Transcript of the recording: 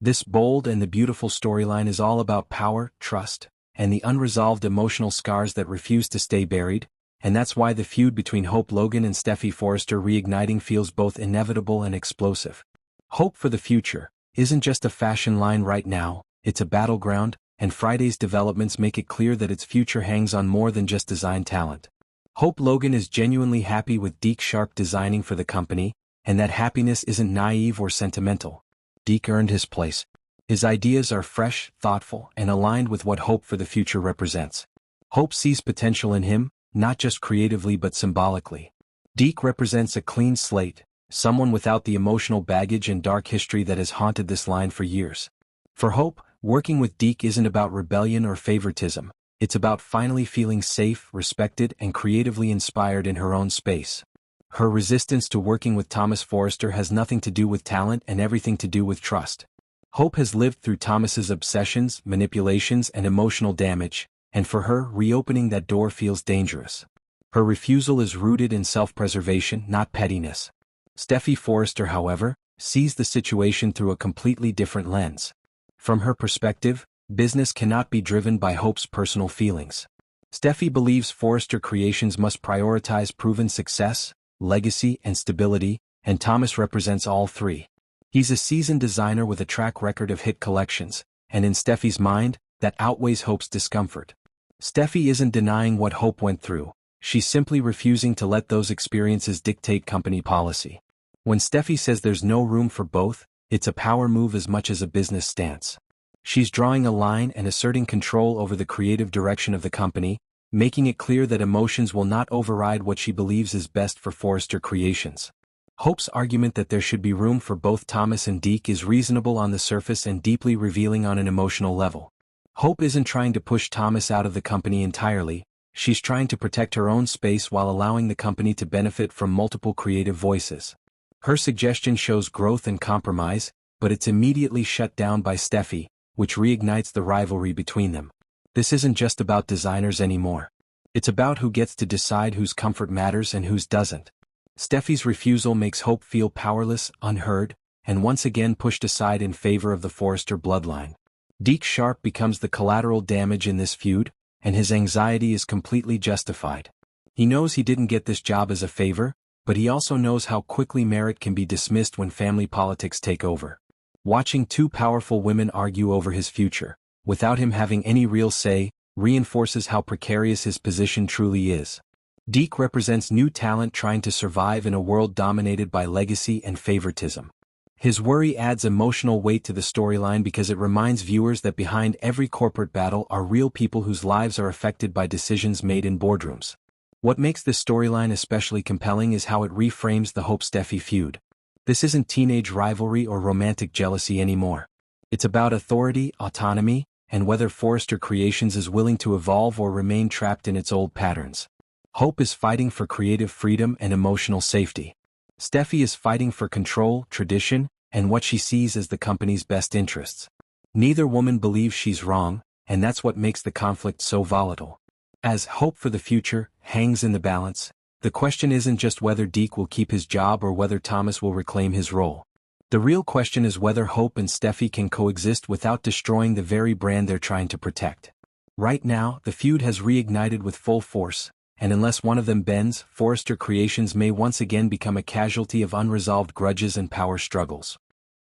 This bold and the beautiful storyline is all about power, trust, and the unresolved emotional scars that refuse to stay buried, and that's why the feud between Hope Logan and Steffi Forrester reigniting feels both inevitable and explosive. Hope for the future isn't just a fashion line right now, it's a battleground, and Friday's developments make it clear that its future hangs on more than just design talent. Hope Logan is genuinely happy with Deke Sharp designing for the company, and that happiness isn't naive or sentimental. Deke earned his place. His ideas are fresh, thoughtful, and aligned with what hope for the future represents. Hope sees potential in him, not just creatively but symbolically. Deke represents a clean slate, someone without the emotional baggage and dark history that has haunted this line for years. For Hope, working with Deke isn't about rebellion or favoritism, it's about finally feeling safe, respected, and creatively inspired in her own space. Her resistance to working with Thomas Forrester has nothing to do with talent and everything to do with trust. Hope has lived through Thomas's obsessions, manipulations, and emotional damage, and for her, reopening that door feels dangerous. Her refusal is rooted in self-preservation, not pettiness. Steffi Forrester, however, sees the situation through a completely different lens. From her perspective, business cannot be driven by Hope's personal feelings. Steffi believes Forrester Creations must prioritize proven success, legacy, and stability, and Thomas represents all three. He's a seasoned designer with a track record of hit collections, and in Steffi's mind, that outweighs Hope's discomfort. Steffi isn't denying what Hope went through, she's simply refusing to let those experiences dictate company policy. When Steffi says there's no room for both, it's a power move as much as a business stance. She's drawing a line and asserting control over the creative direction of the company, making it clear that emotions will not override what she believes is best for Forrester Creations. Hope's argument that there should be room for both Thomas and Deke is reasonable on the surface and deeply revealing on an emotional level. Hope isn't trying to push Thomas out of the company entirely, she's trying to protect her own space while allowing the company to benefit from multiple creative voices. Her suggestion shows growth and compromise, but it's immediately shut down by Steffi, which reignites the rivalry between them. This isn't just about designers anymore. It's about who gets to decide whose comfort matters and whose doesn't. Steffi's refusal makes Hope feel powerless, unheard, and once again pushed aside in favor of the Forrester bloodline. Deke Sharp becomes the collateral damage in this feud, and his anxiety is completely justified. He knows he didn't get this job as a favor, but he also knows how quickly merit can be dismissed when family politics take over. Watching two powerful women argue over his future, without him having any real say, reinforces how precarious his position truly is. Deke represents new talent trying to survive in a world dominated by legacy and favoritism. His worry adds emotional weight to the storyline because it reminds viewers that behind every corporate battle are real people whose lives are affected by decisions made in boardrooms. What makes this storyline especially compelling is how it reframes the Hope-Steffi feud. This isn't teenage rivalry or romantic jealousy anymore. It's about authority, autonomy, and whether Forrester Creations is willing to evolve or remain trapped in its old patterns. Hope is fighting for creative freedom and emotional safety. Steffi is fighting for control, tradition, and what she sees as the company's best interests. Neither woman believes she's wrong, and that's what makes the conflict so volatile. As hope for the future hangs in the balance, the question isn't just whether Deke will keep his job or whether Thomas will reclaim his role. The real question is whether Hope and Steffi can coexist without destroying the very brand they're trying to protect. Right now, the feud has reignited with full force, and unless one of them bends, Forrester Creations may once again become a casualty of unresolved grudges and power struggles.